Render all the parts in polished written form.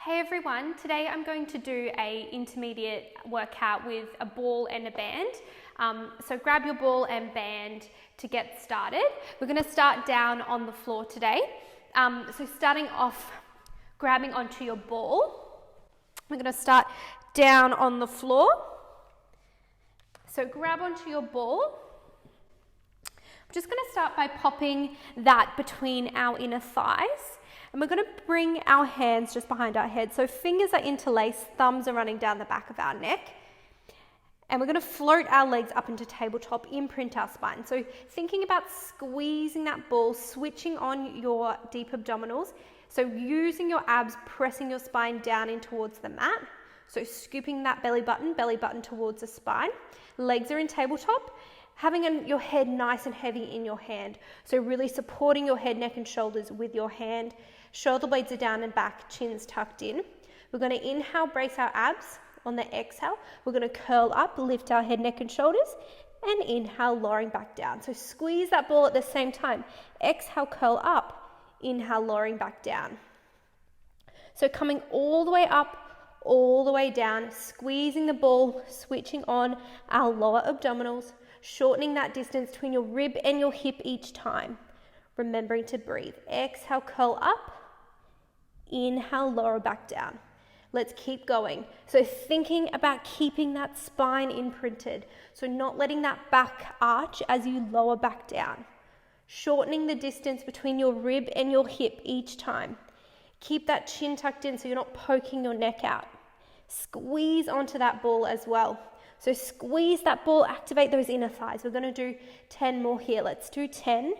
Hey everyone, today I'm going to do a intermediate workout with a ball and a band. So grab your ball and band to get started. We're going to start down on the floor today. So starting off, grabbing onto your ball. We're going to start down on the floor. So grab onto your ball. I'm just going to start by popping that between our inner thighs. And we're going to bring our hands just behind our head. So fingers are interlaced, thumbs are running down the back of our neck. And we're going to float our legs up into tabletop, imprint our spine. So thinking about squeezing that ball, switching on your deep abdominals. So using your abs, pressing your spine down in towards the mat. So scooping that belly button towards the spine. Legs are in tabletop. Having your head nice and heavy in your hand. So really supporting your head, neck and shoulders with your hand. Shoulder blades are down and back, chin's tucked in. We're going to inhale, brace our abs. On the exhale, we're going to curl up, lift our head, neck and shoulders. And inhale, lowering back down. So squeeze that ball at the same time. Exhale, curl up. Inhale, lowering back down. So coming all the way up, all the way down. Squeezing the ball, switching on our lower abdominals. Shortening that distance between your rib and your hip each time. Remembering to breathe. Exhale, curl up. Inhale, lower back down. Let's keep going. So thinking about keeping that spine imprinted. So not letting that back arch as you lower back down. Shortening the distance between your rib and your hip each time. Keep that chin tucked in so you're not poking your neck out. Squeeze onto that ball as well. So squeeze that ball, activate those inner thighs. We're going to do 10 more here. Let's do 10,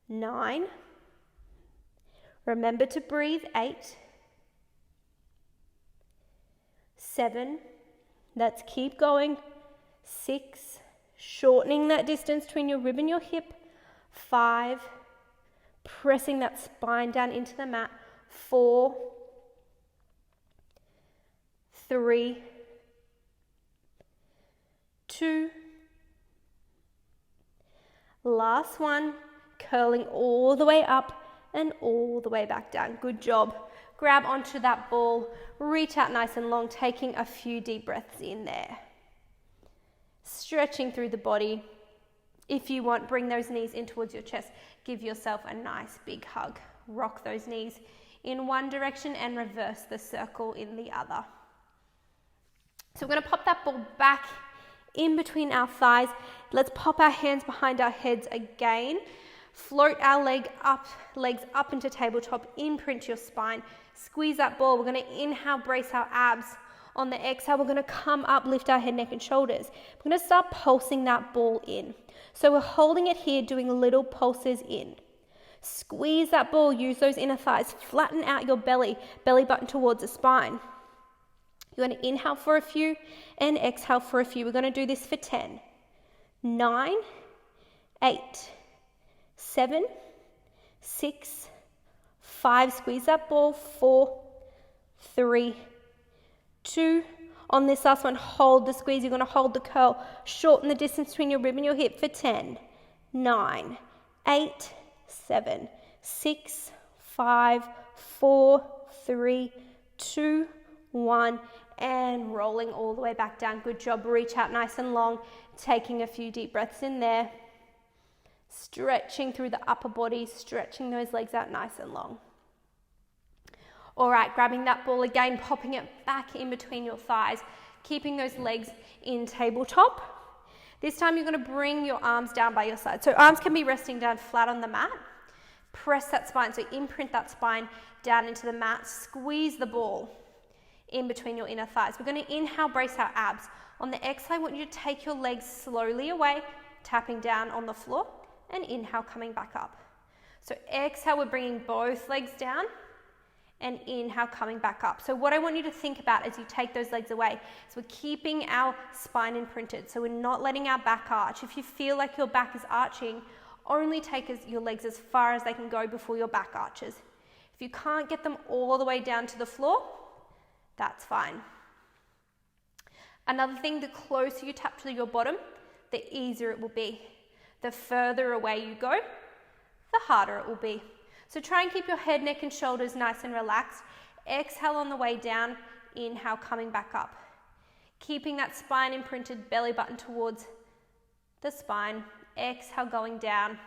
9, remember to breathe, 8, 7, let's keep going, 6, shortening that distance between your rib and your hip, 5, pressing that spine down into the mat, 4, 3, 2, last one, curling all the way up and all the way back down. Good job. Grab onto that ball, reach out nice and long, taking a few deep breaths in there. Stretching through the body. If you want, bring those knees in towards your chest. Give yourself a nice big hug. Rock those knees in one direction and reverse the circle in the other. So we're going to pop that ball back in between our thighs. Let's pop our hands behind our heads again. Float our legs up into tabletop. Imprint your spine. Squeeze that ball. We're going to inhale, brace our abs. On the exhale, we're going to come up, lift our head, neck and shoulders. We're going to start pulsing that ball in. So we're holding it here, doing little pulses in. Squeeze that ball. Use those inner thighs. Flatten out your belly button towards the spine. You're going to inhale for a few and exhale for a few. We're going to do this for 10, 9, 8, 7, 6, 5. Squeeze that ball. 4, 3, 2. On this last one, hold the squeeze. You're going to hold the curl. Shorten the distance between your rib and your hip for 10, 9, 8, 7, 6, 5, 4, 3, 2, 1. And rolling all the way back down. Good job. Reach out nice and long. Taking a few deep breaths in there. Stretching through the upper body. Stretching those legs out nice and long. All right, grabbing that ball again. Popping it back in between your thighs. Keeping those legs in tabletop. This time you're going to bring your arms down by your side. So arms can be resting down flat on the mat. Press that spine. So imprint that spine down into the mat. Squeeze the ball in between your inner thighs. We're going to inhale, brace our abs. On the exhale, I want you to take your legs slowly away, tapping down on the floor, and inhale, coming back up. So exhale, we're bringing both legs down, and inhale, coming back up. So what I want you to think about as you take those legs away is we're keeping our spine imprinted, so we're not letting our back arch. If you feel like your back is arching, only take your legs as far as they can go before your back arches. If you can't get them all the way down to the floor, that's fine. Another thing, the closer you tap to your bottom, the easier it will be. The further away you go, the harder it will be. So try and keep your head, neck and shoulders nice and relaxed. Exhale on the way down, inhale coming back up. Keeping that spine imprinted, belly button towards the spine. Exhale going down,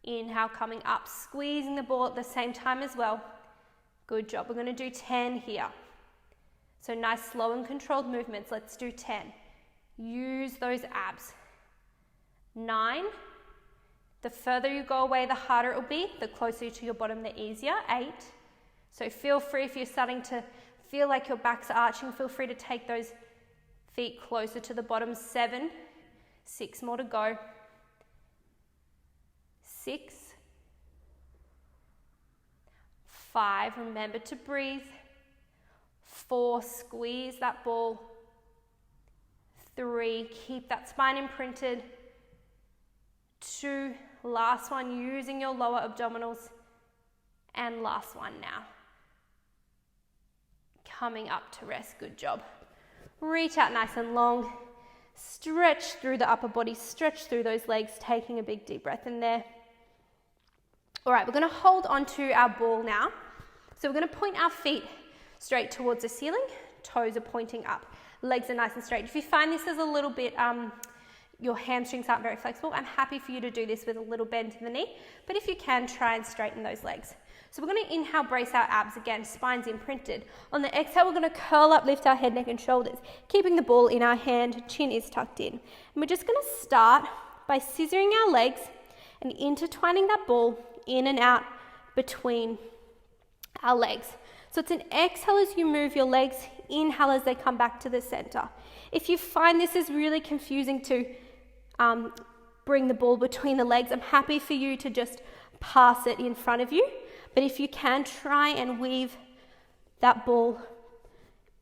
inhale coming up, squeezing the ball at the same time as well. Good job. We're going to do 10 here. So nice slow and controlled movements. Let's do 10. Use those abs. 9. The further you go away, the harder it will be. The closer to your bottom, the easier. 8. So feel free, if you're starting to feel like your back's arching, feel free to take those feet closer to the bottom. 7. 6 more to go. 6. 5. Remember to breathe. 4. Squeeze that ball. 3. Keep that spine imprinted. 2. Last one, using your lower abdominals. And last one now. Coming up to rest. Good job. Reach out nice and long. Stretch through the upper body. Stretch through those legs. Taking a big deep breath in there. All right, we're going to hold on to our ball now. So we're going to point our feet straight towards the ceiling. Toes are pointing up. Legs are nice and straight. If you find this is a little bit, your hamstrings aren't very flexible, I'm happy for you to do this with a little bend in the knee. But if you can, try and straighten those legs. So we're going to inhale, brace our abs again, spines imprinted. On the exhale, we're going to curl up, lift our head, neck and shoulders, keeping the ball in our hand, chin is tucked in. And we're just going to start by scissoring our legs and intertwining that ball in and out between our legs. So it's an exhale as you move your legs, inhale as they come back to the center. If you find this is really confusing to bring the ball between the legs, I'm happy for you to just pass it in front of you. But if you can, try and weave that ball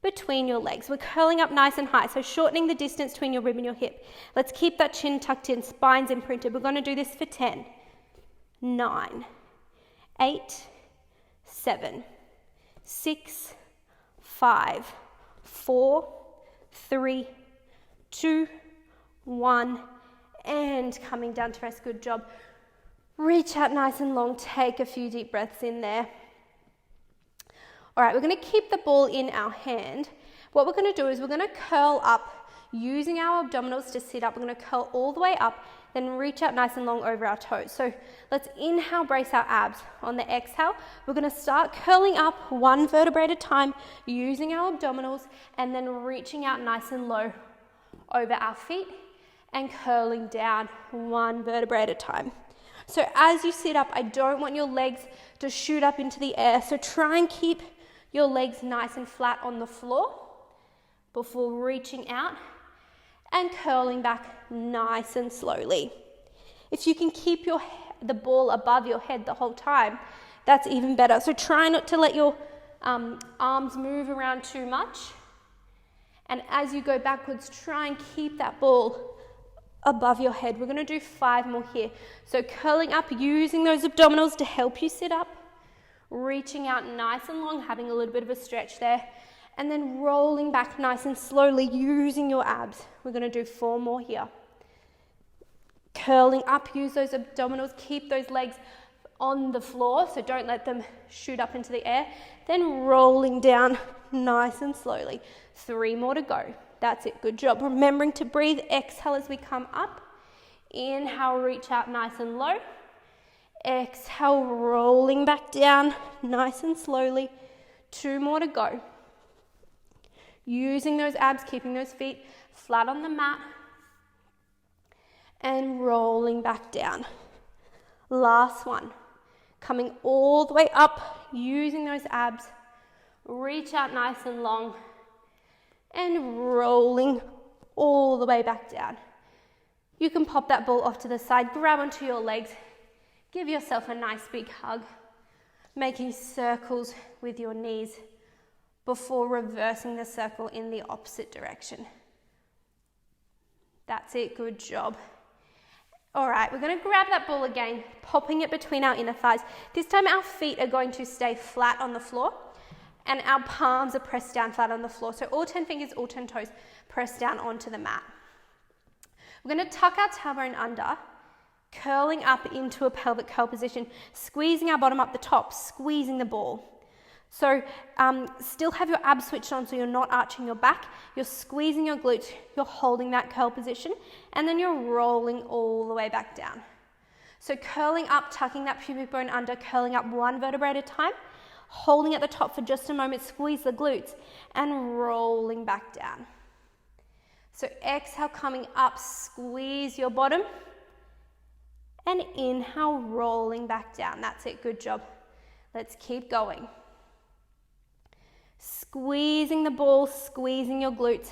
between your legs. We're curling up nice and high, so shortening the distance between your rib and your hip. Let's keep that chin tucked in, spines imprinted. We're going to do this for 10, 9, 8, 7, 6, 5, 4, 3, 2, 1, and coming down to rest. Good job. Reach out nice and long. Take a few deep breaths in there. All right, we're going to keep the ball in our hand. What we're going to do is we're going to curl up using our abdominals to sit up. We're going to curl all the way up, then reach out nice and long over our toes. So let's inhale, brace our abs. On the exhale, we're going to start curling up one vertebrae at a time using our abdominals and then reaching out nice and low over our feet and curling down one vertebrae at a time. So as you sit up, I don't want your legs to shoot up into the air. So try and keep your legs nice and flat on the floor before reaching out and curling back nice and slowly. If you can keep the ball above your head the whole time, that's even better. So try not to let your arms move around too much. And as you go backwards, try and keep that ball above your head. We're going to do 5 more here. So curling up, using those abdominals to help you sit up, reaching out nice and long, having a little bit of a stretch there, and then rolling back nice and slowly using your abs. We're going to do 4 more here. Curling up, use those abdominals, keep those legs on the floor, so don't let them shoot up into the air. Then rolling down nice and slowly. 3 more to go. That's it, good job. Remembering to breathe, exhale as we come up. Inhale, reach out nice and low. Exhale, rolling back down nice and slowly. 2 more to go. Using those abs, keeping those feet flat on the mat. And rolling back down. Last one. Coming all the way up, using those abs. Reach out nice and long. And rolling all the way back down. You can pop that ball off to the side, grab onto your legs, give yourself a nice big hug, making circles with your knees before reversing the circle in the opposite direction. That's it, good job. All right, we're going to grab that ball again, popping it between our inner thighs. This time our feet are going to stay flat on the floor. And our palms are pressed down flat on the floor. So all 10 fingers, all 10 toes pressed down onto the mat. We're going to tuck our tailbone under, curling up into a pelvic curl position, squeezing our bottom up the top, squeezing the ball. So still have your abs switched on so you're not arching your back, you're squeezing your glutes, you're holding that curl position, and then you're rolling all the way back down. So curling up, tucking that pubic bone under, curling up one vertebrae at a time, holding at the top for just a moment, squeeze the glutes, and rolling back down. So exhale, coming up, squeeze your bottom, and inhale, rolling back down. That's it, good job. Let's keep going. Squeezing the ball, squeezing your glutes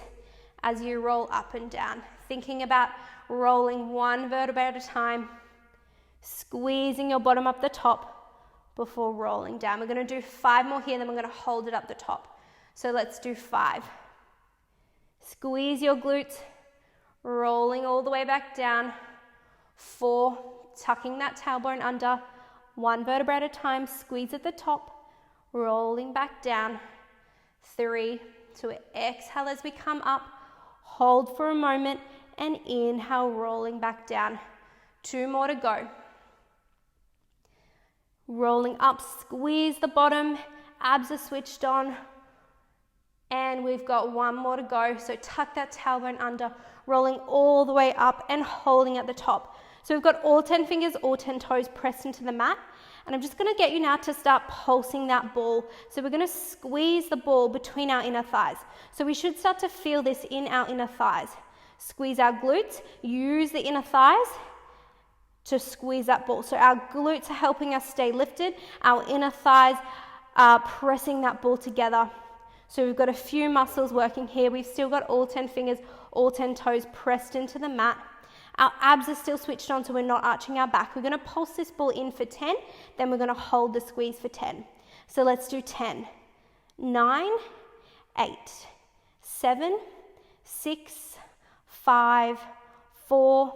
as you roll up and down. Thinking about rolling one vertebrae at a time, squeezing your bottom up the top before rolling down. We're going to do 5 more here, then we're going to hold it up the top. So let's do 5. Squeeze your glutes, rolling all the way back down. 4, tucking that tailbone under, 1 vertebrae at a time, squeeze at the top, rolling back down. 3, so exhale as we come up, hold for a moment, and inhale, rolling back down. 2 more to go. Rolling up, squeeze the bottom, abs are switched on, and we've got 1 more to go. So tuck that tailbone under, rolling all the way up and holding at the top. So we've got all 10 fingers, all 10 toes pressed into the mat. And I'm just going to get you now to start pulsing that ball. So we're going to squeeze the ball between our inner thighs. So we should start to feel this in our inner thighs. Squeeze our glutes, use the inner thighs to squeeze that ball. So our glutes are helping us stay lifted. Our inner thighs are pressing that ball together. So we've got a few muscles working here. We've still got all 10 fingers, all 10 toes pressed into the mat. Our abs are still switched on, so we're not arching our back. We're going to pulse this ball in for 10, then we're going to hold the squeeze for 10. So let's do 10, 9, 8, 7, 6, 5, 4,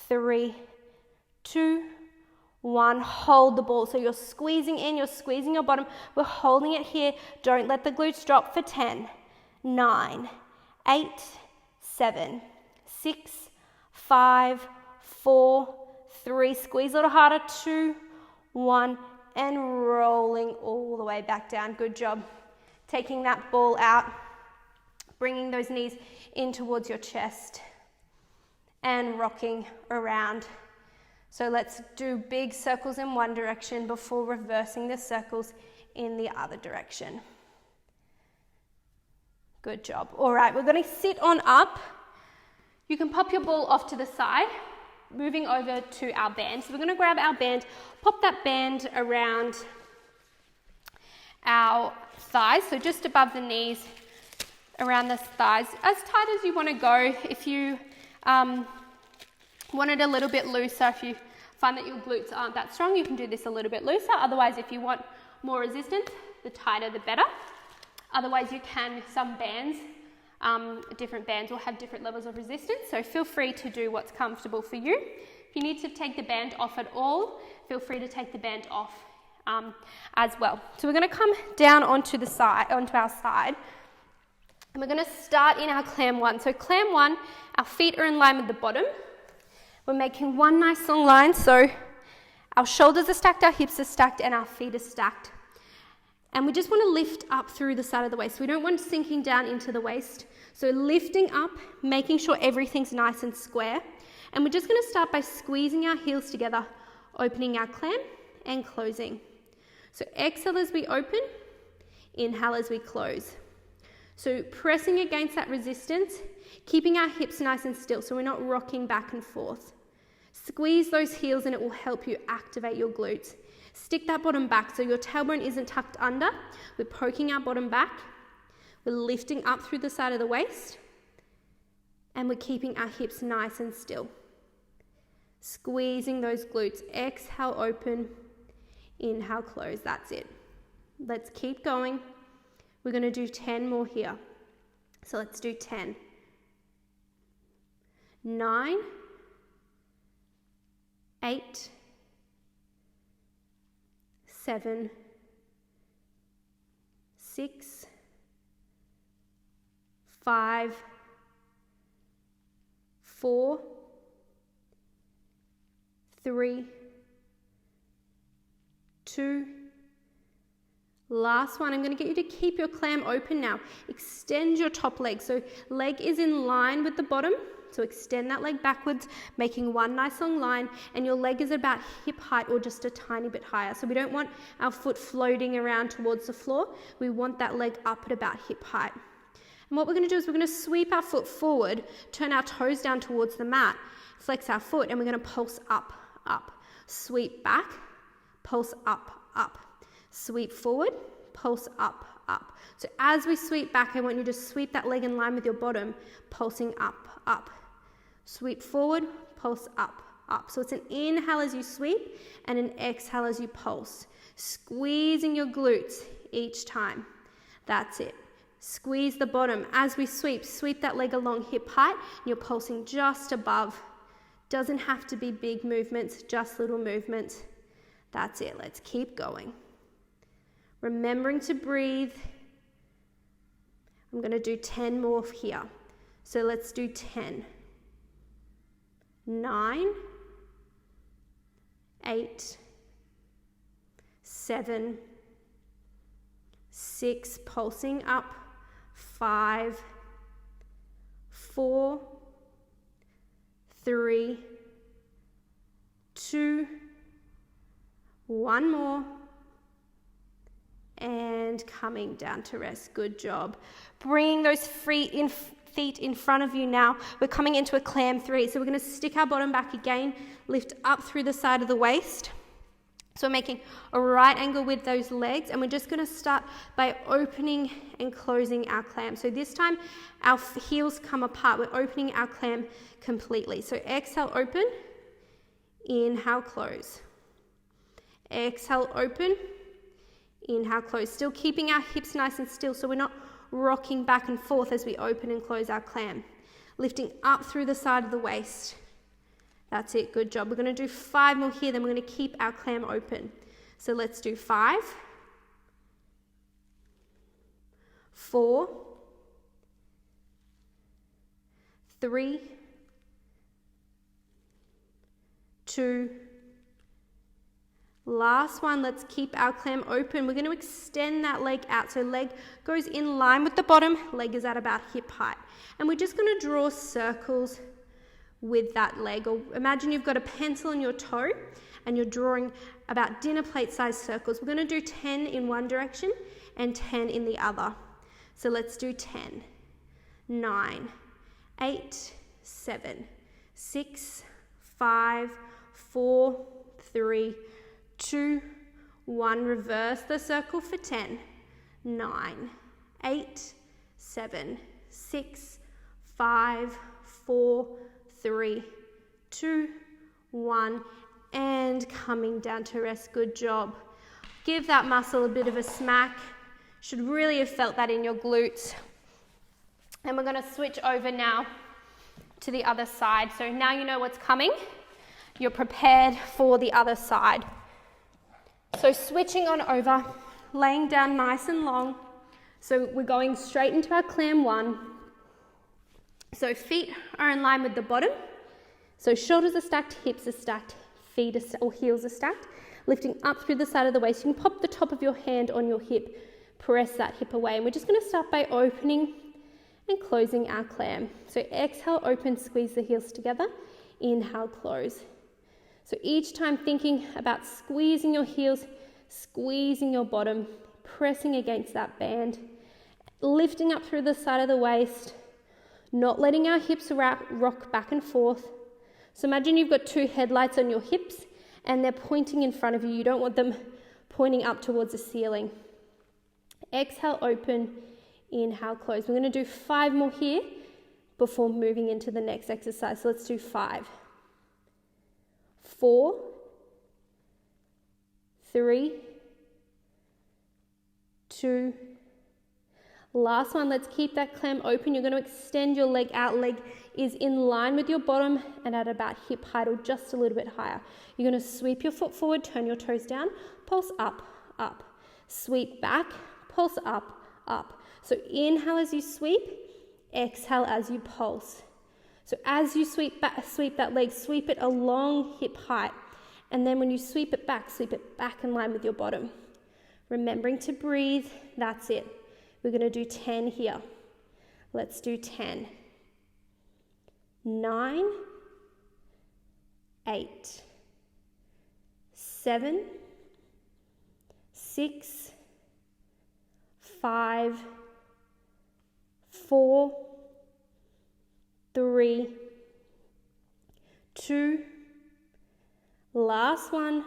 3, 2, 1. Hold the ball. So you're squeezing in, you're squeezing your bottom. We're holding it here. Don't let the glutes drop for 10, 9, 8, 7, 6, 5, 4, 3, squeeze a little harder, 2, 1, and rolling all the way back down. Good job. Taking that ball out, bringing those knees in towards your chest, and rocking around. So let's do big circles in one direction before reversing the circles in the other direction. Good job. All right, we're going to sit on up. You can pop your ball off to the side, moving over to our band. So we're going to grab our band, pop that band around our thighs, so just above the knees, around the thighs, as tight as you want to go. If you want it a little bit looser, if you find that your glutes aren't that strong, you can do this a little bit looser. Otherwise, if you want more resistance, the tighter the better. Otherwise, you can, some bands, different bands will have different levels of resistance, so feel free to do what's comfortable for you. If you need to take the band off at all, feel free to take the band off as well. So we're going to come down onto our side, and we're going to start in our clam 1. So clam 1, our feet are in line with the bottom. We're making one nice long line, so our shoulders are stacked, our hips are stacked, and our feet are stacked. And we just want to lift up through the side of the waist. We don't want sinking down into the waist. So lifting up, making sure everything's nice and square. And we're just going to start by squeezing our heels together, opening our clam and closing. So exhale as we open, inhale as we close. So pressing against that resistance, keeping our hips nice and still so we're not rocking back and forth. Squeeze those heels and it will help you activate your glutes. Stick that bottom back so your tailbone isn't tucked under. We're poking our bottom back. We're lifting up through the side of the waist. And we're keeping our hips nice and still. Squeezing those glutes. Exhale, open. Inhale, close. That's it. Let's keep going. We're going to do 10 more here. So let's do 10. 9, 8, 7, 6, 5, 4, 3, 2, last one. I'm going to get you to keep your clam open now. Extend your top leg. So leg is in line with the bottom. So extend that leg backwards, making one nice long line, and your leg is about hip height or just a tiny bit higher. So we don't want our foot floating around towards the floor. We want that leg up at about hip height. And what we're going to do is we're going to sweep our foot forward, turn our toes down towards the mat, flex our foot, and we're going to pulse up, up. Sweep back, pulse up, up. Sweep forward, pulse up, up. So as we sweep back, I want you to sweep that leg in line with your bottom, pulsing up, up. Sweep forward, pulse up, up. So it's an inhale as you sweep and an exhale as you pulse. Squeezing your glutes each time. That's it. Squeeze the bottom. As we sweep, sweep that leg along hip height. And you're pulsing just above. Doesn't have to be big movements, just little movements. That's it. Let's keep going. Remembering to breathe. I'm going to do 10 more here. So let's do 10. 9, 8, 7, 6, pulsing up, 5, 4, 3, 2, 1 more, and coming down to rest. Good job. Bringing those feet in front of you now. We're coming into a clam 3. So we're going to stick our bottom back again, lift up through the side of the waist. So we're making a right angle with those legs, and we're just going to start by opening and closing our clam. So this time our heels come apart. We're opening our clam completely. So exhale, open. Inhale, close. Exhale, open. Inhale, close. Still keeping our hips nice and still so we're not rocking back and forth as we open and close our clam. Lifting up through the side of the waist. That's it, good job. We're going to do 5 more here, then we're going to keep our clam open. So let's do 5, 4, 3, 2, last one. Let's keep our clam open. We're going to extend that leg out. So leg goes in line with the bottom, leg is at about hip height. And we're just going to draw circles with that leg. Or imagine you've got a pencil on your toe and you're drawing about dinner plate size circles. We're going to do 10 in one direction and 10 in the other. So let's do 10, 9, 8, 7, 6, 5, 4, 3, 2, 1. Reverse the circle for 10, 9, 8, 7, 6, 5, 4, 3, 2, 1, and coming down to rest. Good job. Give that muscle a bit of a smack. Should really have felt that in your glutes. And we're going to switch over now to the other side. So now you know what's coming. You're prepared for the other side. So switching on over, laying down nice and long. So we're going straight into our clam 1. So feet are in line with the bottom. So shoulders are stacked, hips are stacked, feet are or heels are stacked. Lifting up through the side of the waist. You can pop the top of your hand on your hip, press that hip away. And we're just going to start by opening and closing our clam. So exhale, open, squeeze the heels together. Inhale, close. So each time thinking about squeezing your heels, squeezing your bottom, pressing against that band, lifting up through the side of the waist, not letting our hips rock back and forth. So imagine you've got 2 headlights on your hips and they're pointing in front of you. You don't want them pointing up towards the ceiling. Exhale, open, inhale, close. We're going to do 5 more here before moving into the next exercise. So let's do 5, 4, 3, 2, last one. Let's keep that clam open. You're going to extend your leg out. Leg is in line with your bottom and at about hip height or just a little bit higher. You're going to sweep your foot forward, turn your toes down, pulse up, up. Sweep back, pulse up, up. So inhale as you sweep, exhale as you pulse. So as you sweep that leg, sweep it along hip height. And then when you sweep it back in line with your bottom. Remembering to breathe, that's it. We're going to do 10 here. Let's do 10. 9, 8, 7, 6, 5, 4, 3, 2, last one,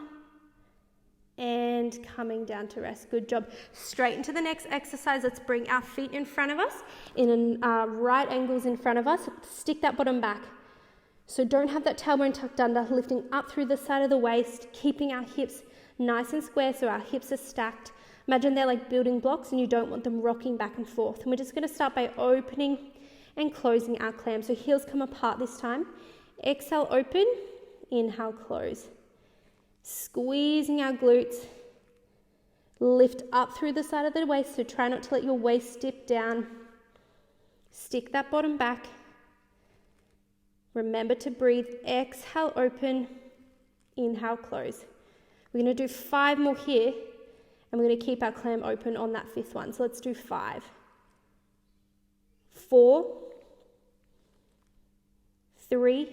and coming down to rest. Good job. Straight into the next exercise. Let's bring our feet in front of us, in right angles in front of us. Stick that bottom back. So don't have that tailbone tucked under, lifting up through the side of the waist, keeping our hips nice and square so our hips are stacked. Imagine they're like building blocks and you don't want them rocking back and forth. And we're just going to start by opening and closing our clam. So heels come apart this time. Exhale, open. Inhale, close. Squeezing our glutes. Lift up through the side of the waist, so try not to let your waist dip down. Stick that bottom back. Remember to breathe. Exhale, open. Inhale, close. We're going to do 5 more here, and we're going to keep our clam open on that 5th one. So let's do 5. 4, 3,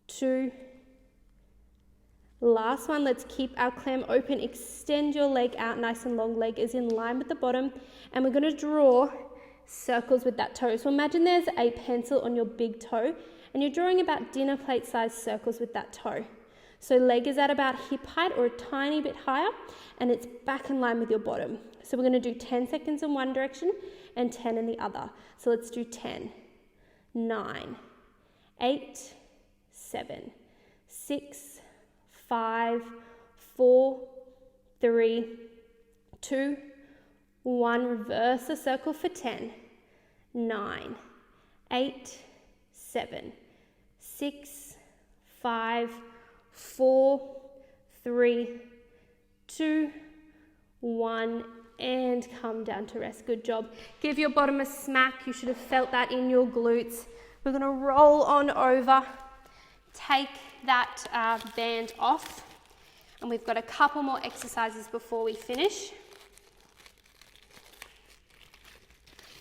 2, last one. Let's keep our clam open. Extend your leg out nice and long. Leg is in line with the bottom, and we're going to draw circles with that toe. So imagine there's a pencil on your big toe, and you're drawing about dinner plate size circles with that toe. So leg is at about hip height or a tiny bit higher, and it's back in line with your bottom. So we're going to do 10 seconds in one direction and 10 in the other. So let's do 10, 9, 8, 7, 6, 5, 4, 3, 2, 1. Reverse the circle for 10, 9, 8, 7, 6, 5, 4, 3, 2, 1, and come down to rest. Good job. Give your bottom a smack. You should have felt that in your glutes. We're going to roll on over. Take that band off, and we've got a couple more exercises before we finish.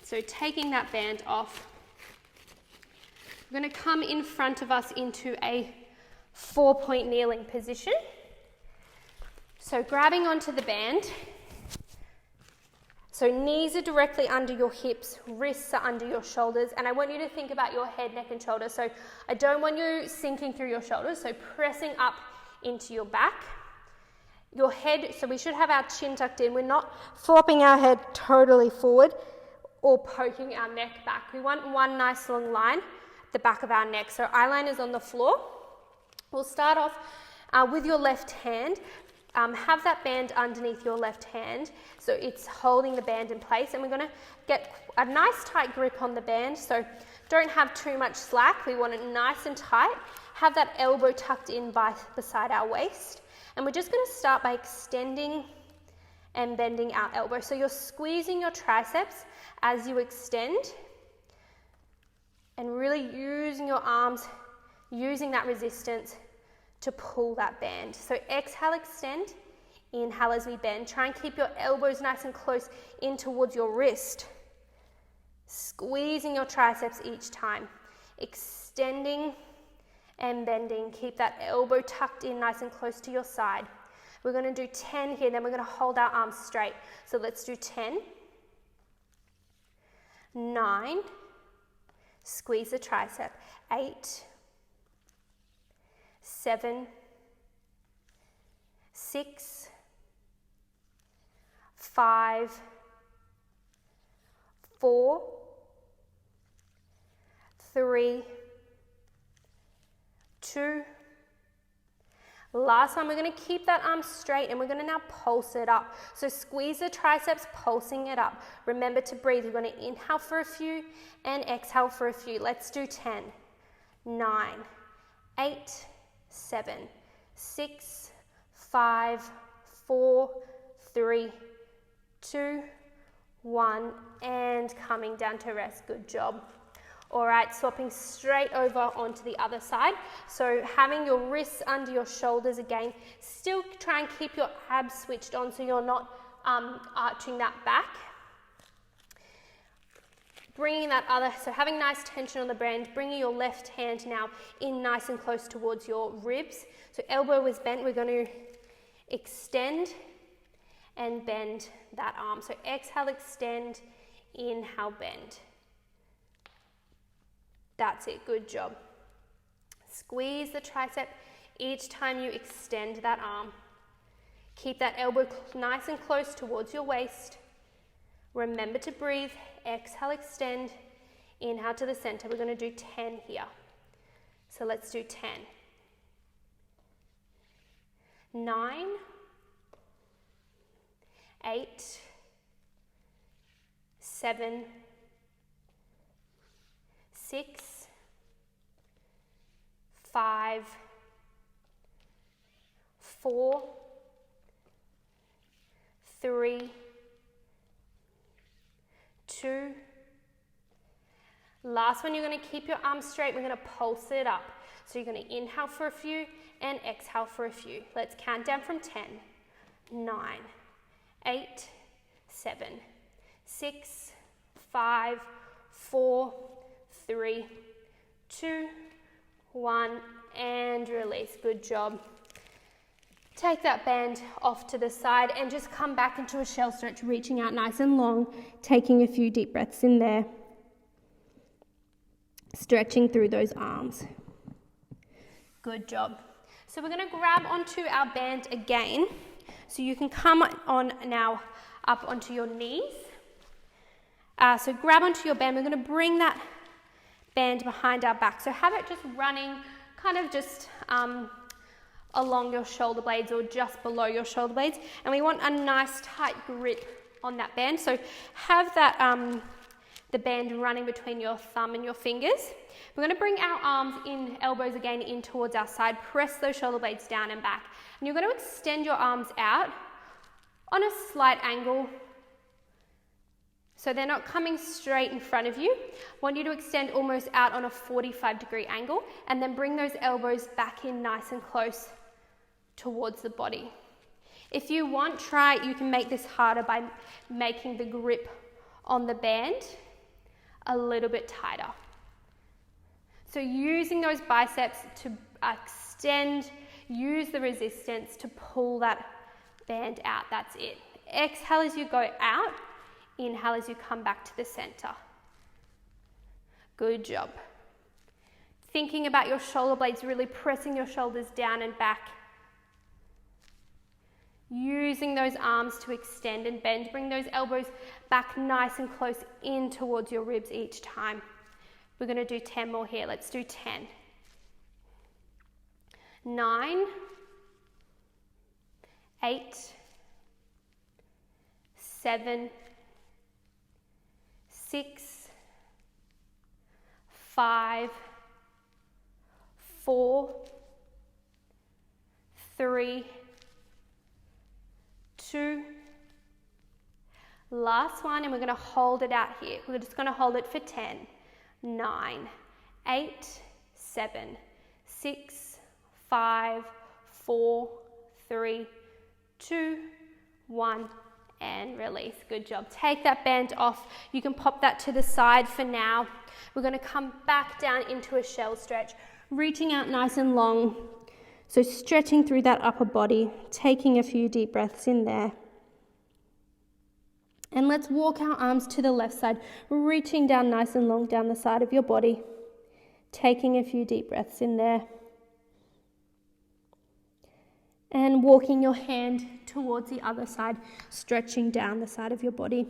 So taking that band off, we're going to come in front of us into a 4-point kneeling position. So grabbing onto the band, so knees are directly under your hips, wrists are under your shoulders, and I want you to think about your head, neck and shoulders. So I don't want you sinking through your shoulders, so pressing up into your back. Your head, so we should have our chin tucked in. We're not flopping our head totally forward or poking our neck back. We want one nice long line at the back of our neck. So eyeliner is on the floor. We'll start off with your left hand. Have that band underneath your left hand, so it's holding the band in place, and we're going to get a nice tight grip on the band, so don't have too much slack. We want it nice and tight. Have that elbow tucked in beside our waist, and we're just going to start by extending and bending our elbow. So you're squeezing your triceps as you extend, and really using your arms, using that resistance to pull that band. So exhale, extend. Inhale as we bend. Try and keep your elbows nice and close in towards your wrist. Squeezing your triceps each time. Extending and bending. Keep that elbow tucked in nice and close to your side. We're going to do 10 here, then we're going to hold our arms straight. So let's do 10, 9, squeeze the tricep, 8, 7, 6, 5, 4, 3, 2. Last one, we're going to keep that arm straight, and we're going to now pulse it up. So squeeze the triceps, pulsing it up. Remember to breathe. We're going to inhale for a few and exhale for a few. Let's do 10, 9, 8, 7, 6, 5, 4, 3, 2, 1, and coming down to rest. Good job. All right, swapping straight over onto the other side. So having your wrists under your shoulders again, still try and keep your abs switched on so you're not arching that back. Bringing that other, so having nice tension on the band, bringing your left hand now in nice and close towards your ribs. So elbow is bent, we're going to extend and bend that arm. So exhale, extend, inhale, bend. That's it, good job. Squeeze the tricep each time you extend that arm. Keep that elbow nice and close towards your waist. Remember to breathe, exhale, extend, inhale to the center. We're going to do 10 here. So let's do 10. 9, 8, 7, 6, 5, 4, 3, 2. Last one, you're going to keep your arms straight. We're going to pulse it up. So you're going to inhale for a few and exhale for a few. Let's count down from 10, 9, 8, 7, 6, 5, 4, 3, 2, 1, and release. Good job. Take that band off to the side and just come back into a shell stretch, reaching out nice and long, taking a few deep breaths in there. Stretching through those arms. Good job. So we're going to grab onto our band again. So you can come on now up onto your knees. So grab onto your band. We're going to bring that band behind our back. So have it just running kind of just along your shoulder blades or just below your shoulder blades. And we want a nice tight grip on that band. So have that the band running between your thumb and your fingers. We're going to bring our arms in, elbows again in towards our side. Press those shoulder blades down and back. And you're going to extend your arms out on a slight angle. So they're not coming straight in front of you. I want you to extend almost out on a 45-degree angle and then bring those elbows back in nice and close towards the body. If you want, you can make this harder by making the grip on the band a little bit tighter. So using those biceps to extend, use the resistance to pull that band out. That's it. Exhale as you go out. Inhale as you come back to the center. Good job. Thinking about your shoulder blades, really pressing your shoulders down and back. Using those arms to extend and bend. Bring those elbows back nice and close in towards your ribs each time. We're going to do 10 more here. Let's do 10. 9, 8, 7, 6, 5, 4, 3, 2. Last one, and we're going to hold it out here. We're just going to hold it for 10. 9, 8, 7, 6, 5, 4, 3, 2, 1, and release. Good job. Take that band off. You can pop that to the side for now. We're going to come back down into a shell stretch, reaching out nice and long. So stretching through that upper body, taking a few deep breaths in there. And let's walk our arms to the left side, reaching down nice and long down the side of your body, taking a few deep breaths in there. And walking your hand towards the other side, stretching down the side of your body.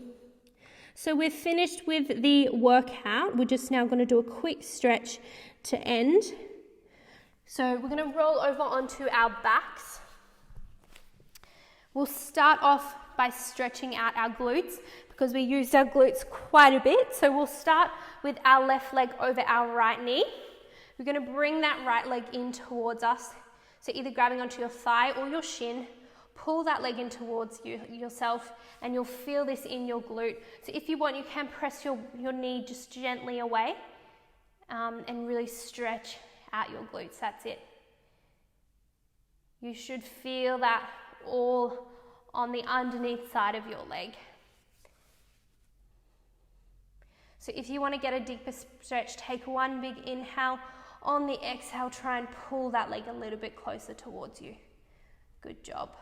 So we're finished with the workout. We're just now going to do a quick stretch to end. So we're going to roll over onto our backs. We'll start off by stretching out our glutes because we used our glutes quite a bit. So we'll start with our left leg over our right knee. We're going to bring that right leg in towards us. So either grabbing onto your thigh or your shin, pull that leg in towards yourself, and you'll feel this in your glute. So if you want, you can press your knee just gently away and really stretch out your glutes. That's it. You should feel that all on the underneath side of your leg. So if you want to get a deeper stretch, take one big inhale. On the exhale, try and pull that leg a little bit closer towards you. Good job.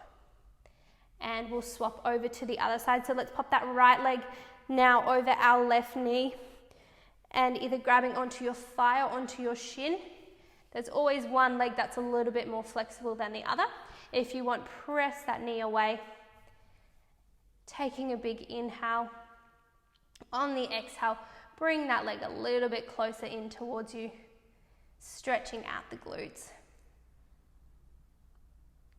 And we'll swap over to the other side. So let's pop that right leg now over our left knee and either grabbing onto your thigh or onto your shin. There's always one leg that's a little bit more flexible than the other. If you want, press that knee away. Taking a big inhale. On the exhale, bring that leg a little bit closer in towards you, stretching out the glutes.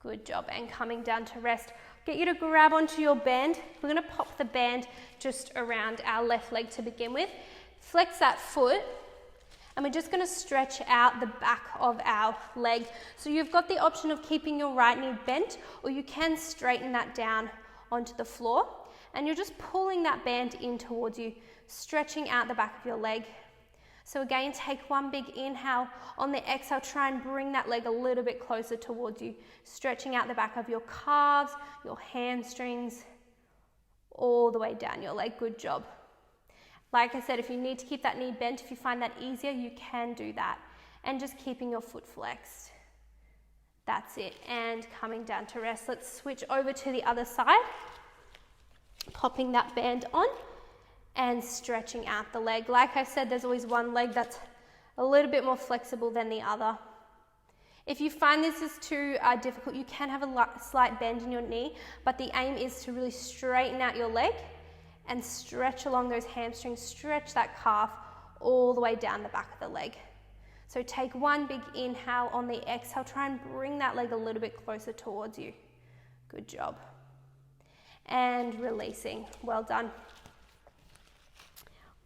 Good job. And coming down to rest. Get you to grab onto your band. We're going to pop the band just around our left leg to begin with. Flex that foot. And we're just going to stretch out the back of our leg. So you've got the option of keeping your right knee bent, or you can straighten that down onto the floor. And you're just pulling that band in towards you, stretching out the back of your leg. So again, take one big inhale. On the exhale, try and bring that leg a little bit closer towards you, stretching out the back of your calves, your hamstrings, all the way down your leg. Good job. Like I said, if you need to keep that knee bent, if you find that easier, you can do that. And just keeping your foot flexed. That's it. And coming down to rest. Let's switch over to the other side. Popping that band on and stretching out the leg. Like I said, there's always one leg that's a little bit more flexible than the other. If you find this is too difficult, you can have a slight bend in your knee, but the aim is to really straighten out your leg and stretch along those hamstrings, stretch that calf all the way down the back of the leg. So take one big inhale. On the exhale, try and bring that leg a little bit closer towards you. Good job. And releasing. Well done.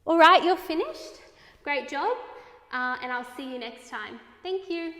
All right, you're finished. Great job. And I'll see you next time. Thank you.